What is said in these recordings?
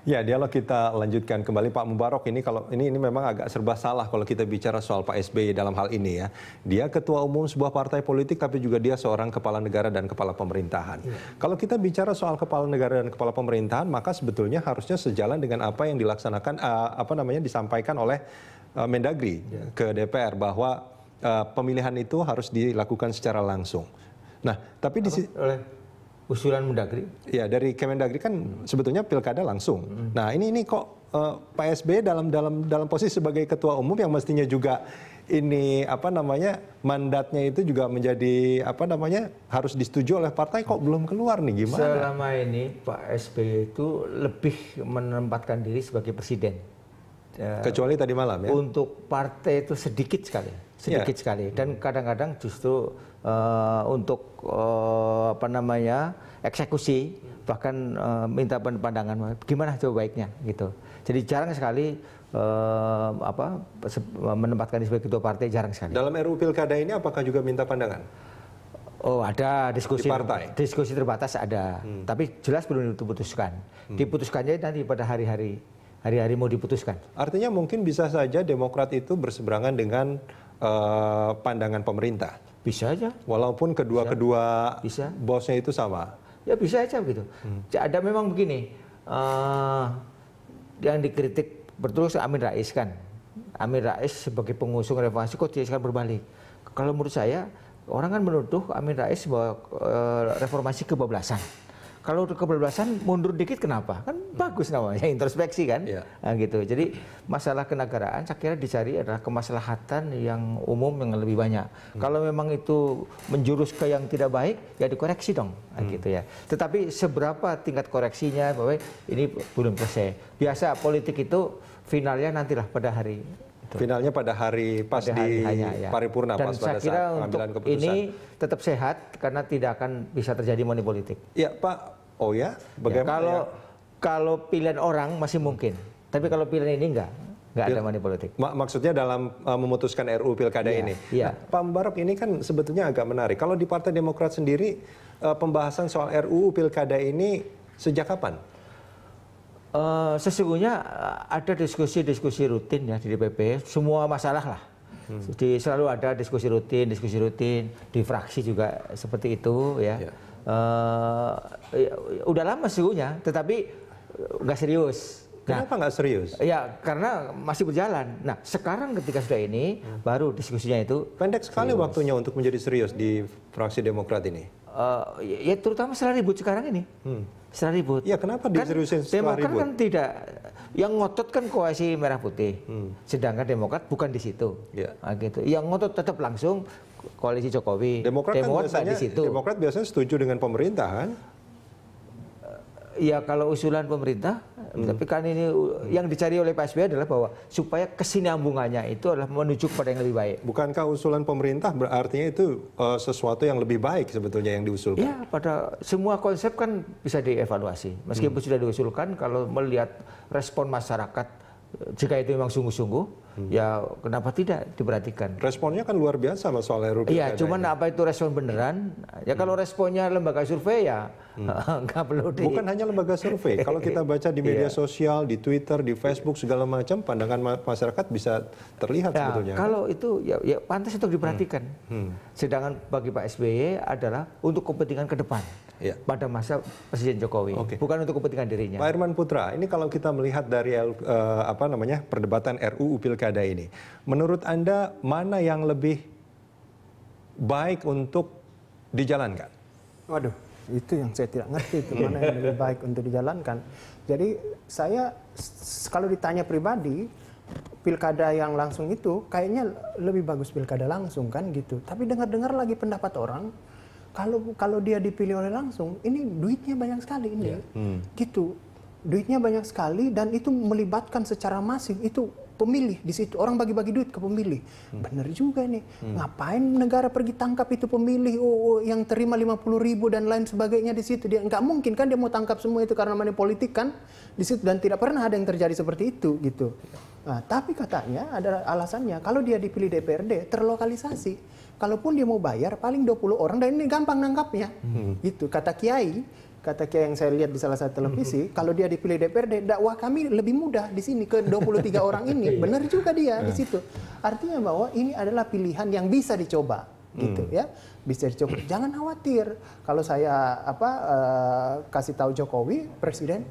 Ya, dialog kita lanjutkan kembali Pak Mubarok. Ini kalau ini memang agak serba salah kalau kita bicara soal Pak SBY dalam hal ini ya. Dia ketua umum sebuah partai politik tapi juga dia seorang kepala negara dan kepala pemerintahan. Kalau kita bicara soal kepala negara dan kepala pemerintahan, maka sebetulnya harusnya sejalan dengan apa yang dilaksanakan disampaikan oleh Mendagri ke DPR bahwa pemilihan itu harus dilakukan secara langsung. Nah, tapi oleh usulan Mendagri? Ya, dari Kemendagri kan sebetulnya pilkada langsung. Nah, ini kok Pak SBY dalam posisi sebagai ketua umum yang mestinya juga ini mandatnya itu juga menjadi harus disetujui oleh partai, kok belum keluar nih, gimana? Selama ini Pak SBY itu lebih menempatkan diri sebagai presiden. Kecuali tadi malam ya. Untuk partai itu sedikit sekali dan kadang-kadang justru untuk eksekusi bahkan minta pandangan gimana coba baiknya gitu. Jadi jarang sekali menempatkan diri sebagai ketua partai, jarang sekali. Dalam RUU Pilkada ini apakah juga minta pandangan? Oh, ada diskusi di partai. Diskusi terbatas ada, tapi jelas belum diputuskan. Diputuskannya nanti pada hari-hari mau diputuskan. Artinya mungkin bisa saja Demokrat itu berseberangan dengan pandangan pemerintah. Bisa aja. Walaupun kedua bosnya itu sama. Ya bisa aja begitu. Ada memang begini, yang dikritik betul Amin Rais kan. Amin Rais sebagai pengusung reformasi kok dia sekarang berbalik. Kalau menurut saya, orang kan menuduh Amin Rais bahwa reformasi kebablasan. Kalau kebablasan mundur dikit kenapa? Kan bagus namanya, introspeksi kan? Nah, gitu. Jadi masalah kenegaraan saya kira dicari adalah kemaslahatan yang umum yang lebih banyak. Kalau memang itu menjurus ke yang tidak baik, ya dikoreksi dong. Nah, gitu ya. Tetapi seberapa tingkat koreksinya, bahwa ini belum selesai. Biasa politik itu finalnya nantilah pada hari. Finalnya pada hari paripurna, dan pas pada saya kira saat pengambilan keputusan. Ini tetap sehat karena tidak akan bisa terjadi money politik. Ya Pak, bagaimana? Kalau pilihan orang masih mungkin, tapi kalau pilihan ini enggak ada money politik. Maksudnya dalam memutuskan RUU Pilkada ini. Nah, Pak Mubarok, ini kan sebetulnya agak menarik. Kalau di Partai Demokrat sendiri, pembahasan soal RUU Pilkada ini sejak kapan? Sesungguhnya ada diskusi rutin ya di DPP, semua masalah lah. Jadi selalu ada diskusi rutin di fraksi juga seperti itu ya. Udah lama sesungguhnya, tetapi nggak serius. Kenapa nggak serius? Ya karena masih berjalan. Nah sekarang ketika sudah ini baru diskusinya itu pendek sekali serius. Waktunya untuk menjadi serius di fraksi Demokrat ini. Ya terutama setelah ribut sekarang ini. Setelah ribut. Ya kenapa diseriusin setelah Demokrat ribut? Kan tidak, yang ngotot kan koalisi merah putih. Sedangkan Demokrat bukan di situ. Nah, gitu. Yang ngotot tetap langsung koalisi Jokowi. Demokrat biasanya setuju dengan pemerintah kan? Ya kalau usulan pemerintah, tapi kan ini yang dicari oleh Pak SBY adalah bahwa supaya kesinambungannya itu adalah menuju kepada yang lebih baik. Bukankah usulan pemerintah berartinya itu sesuatu yang lebih baik sebetulnya yang diusulkan? Ya, pada semua konsep kan bisa dievaluasi. Meskipun sudah diusulkan, kalau melihat respon masyarakat, jika itu memang sungguh-sungguh, ya kenapa tidak diperhatikan? Responnya kan luar biasa mas soal RUU. Iya, cuman apa itu respon beneran? Ya kalau responnya lembaga survei ya nggak perlu Bukan hanya lembaga survei. Kalau kita baca di media sosial, di Twitter, di Facebook segala macam, pandangan masyarakat bisa terlihat sebetulnya. Kalau itu ya pantas untuk diperhatikan. Sedangkan bagi Pak SBY adalah untuk kepentingan ke depan. Pada masa Presiden Jokowi, bukan untuk kepentingan dirinya. Pak Herman Putra, ini kalau kita melihat dari perdebatan RUU Pilkada ini, menurut Anda mana yang lebih baik untuk dijalankan? Waduh, itu yang saya tidak ngerti, itu mana yang lebih baik untuk dijalankan. Jadi saya kalau ditanya pribadi, pilkada yang langsung itu kayaknya lebih bagus pilkada langsung kan gitu. Tapi dengar-dengar lagi pendapat orang, kalau dia dipilih oleh langsung, ini duitnya banyak sekali ini, gitu. Duitnya banyak sekali dan itu melibatkan secara masif itu pemilih di situ, orang bagi-bagi duit ke pemilih. Bener juga nih, ngapain negara pergi tangkap itu pemilih yang terima 50.000 dan lain sebagainya di situ? Dia nggak mungkin kan dia mau tangkap semua itu karena money politik kan di situ, dan tidak pernah ada yang terjadi seperti itu gitu. Nah, tapi katanya ada alasannya kalau dia dipilih DPRD terlokalisasi. Kalaupun dia mau bayar paling 20 orang dan ini gampang nangkapnya. Gitu kata Kiai. kata Kiai yang saya lihat di salah satu televisi, kalau dia dipilih DPRD, dakwah kami lebih mudah di sini ke 23 orang ini. Benar juga dia di situ. Artinya bahwa ini adalah pilihan yang bisa dicoba, gitu ya, bisa dicoba. Jangan khawatir kalau saya kasih tahu Jokowi, Presiden,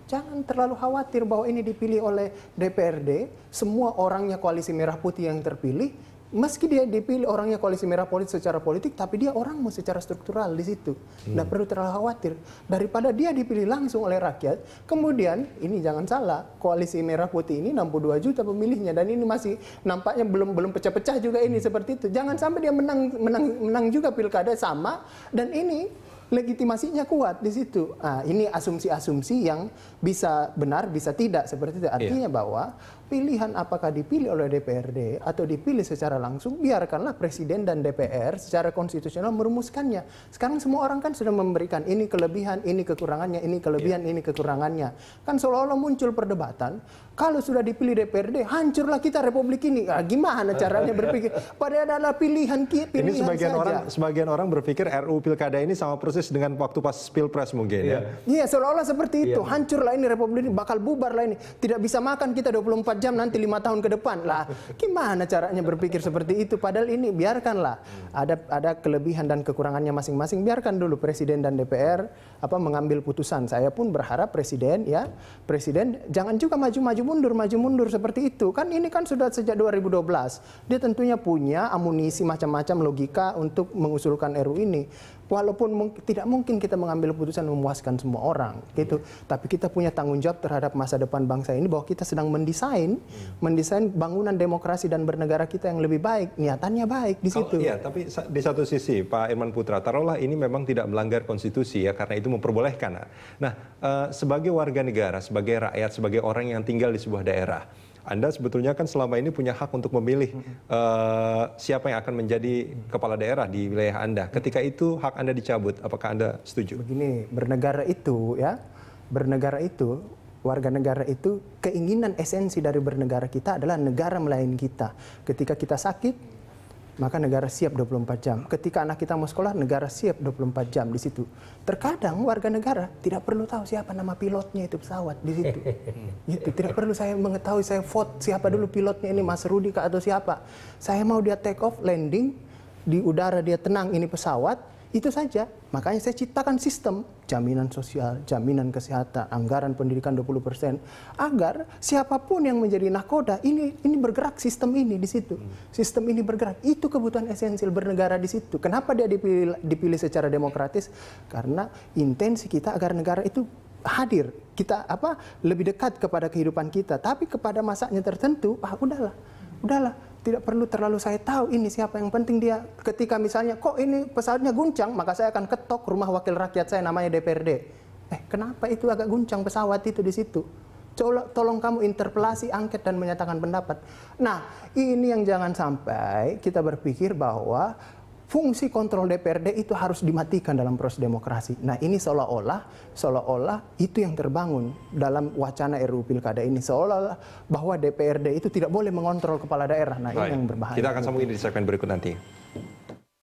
jangan terlalu khawatir bahwa ini dipilih oleh DPRD, semua orangnya koalisi merah putih yang terpilih. Meski dia dipilih orangnya koalisi merah putih secara politik, tapi dia orangmu secara struktural di situ. Nggak perlu terlalu khawatir. Daripada dia dipilih langsung oleh rakyat, kemudian ini jangan salah, koalisi merah putih ini 62 juta pemilihnya, dan ini masih nampaknya belum pecah-pecah juga ini seperti itu. Jangan sampai dia menang juga pilkada sama, dan ini legitimasinya kuat di situ. Ini asumsi-asumsi yang bisa benar, bisa tidak seperti itu. Artinya bahwa pilihan apakah dipilih oleh DPRD atau dipilih secara langsung, biarkanlah Presiden dan DPR secara konstitusional merumuskannya. Sekarang semua orang kan sudah memberikan ini kelebihan, ini kekurangannya, ini kelebihan, ini kekurangannya. Kan seolah-olah muncul perdebatan, kalau sudah dipilih DPRD, hancurlah kita Republik ini. Gimana caranya berpikir? Padahal adalah pilihan ini saja. sebagian orang berpikir RUU Pilkada ini sama persis dengan waktu pas Pilpres mungkin ya. Iya, seolah-olah seperti itu. Hancurlah ini Republik ini, bakal bubarlah ini. Tidak bisa makan kita 24 jam nanti 5 tahun ke depan lah. Gimana caranya berpikir seperti itu? Padahal ini biarkanlah ada kelebihan dan kekurangannya masing-masing. Biarkan dulu Presiden dan DPR mengambil putusan. Saya pun berharap Presiden jangan juga maju mundur seperti itu. Kan ini kan sudah sejak 2012. Dia tentunya punya amunisi macam-macam logika untuk mengusulkan RUU ini. Walaupun tidak mungkin kita mengambil putusan memuaskan semua orang, gitu. Tapi kita punya tanggung jawab terhadap masa depan bangsa ini, bahwa kita sedang mendesain bangunan demokrasi dan bernegara kita yang lebih baik. Niatannya baik di situ. Iya, tapi di satu sisi, Pak Irman Putra, taruhlah ini memang tidak melanggar konstitusi ya, karena itu memperbolehkan. Nah, sebagai warga negara, sebagai rakyat, sebagai orang yang tinggal di sebuah daerah, Anda sebetulnya kan selama ini punya hak untuk memilih siapa yang akan menjadi kepala daerah di wilayah Anda. Ketika itu hak Anda dicabut, apakah Anda setuju? Begini, bernegara itu, warga negara itu, keinginan esensi dari bernegara kita adalah negara melayani kita. Ketika kita sakit, maka negara siap 24 jam. Ketika anak kita mau sekolah, negara siap 24 jam di situ. Terkadang warga negara tidak perlu tahu siapa nama pilotnya itu pesawat di situ. Gitu. Tidak perlu saya mengetahui, saya vote siapa dulu pilotnya ini, Mas Rudi atau siapa. Saya mau dia take off, landing, di udara dia tenang, ini pesawat, itu saja. Makanya saya ciptakan sistem jaminan sosial, jaminan kesehatan, anggaran pendidikan 20%, agar siapapun yang menjadi nahkoda ini bergerak, sistem ini di situ. Sistem ini bergerak. Itu kebutuhan esensial bernegara di situ. Kenapa dia dipilih secara demokratis? Karena intensi kita agar negara itu hadir, kita lebih dekat kepada kehidupan kita. Tapi kepada masanya tertentu, udahlah. Tidak perlu terlalu saya tahu ini siapa, yang penting dia ketika misalnya kok ini pesawatnya guncang, maka saya akan ketok rumah wakil rakyat saya namanya DPRD. Kenapa itu agak guncang pesawat itu di situ? Tolong kamu interpelasi, angket dan menyatakan pendapat. Nah, ini yang jangan sampai kita berpikir bahwa fungsi kontrol DPRD itu harus dimatikan dalam proses demokrasi. Nah, ini seolah-olah itu yang terbangun dalam wacana RUU Pilkada ini, seolah-olah bahwa DPRD itu tidak boleh mengontrol kepala daerah. Nah, ini yang berbahaya. Kita akan sambung ini di segmen berikut nanti.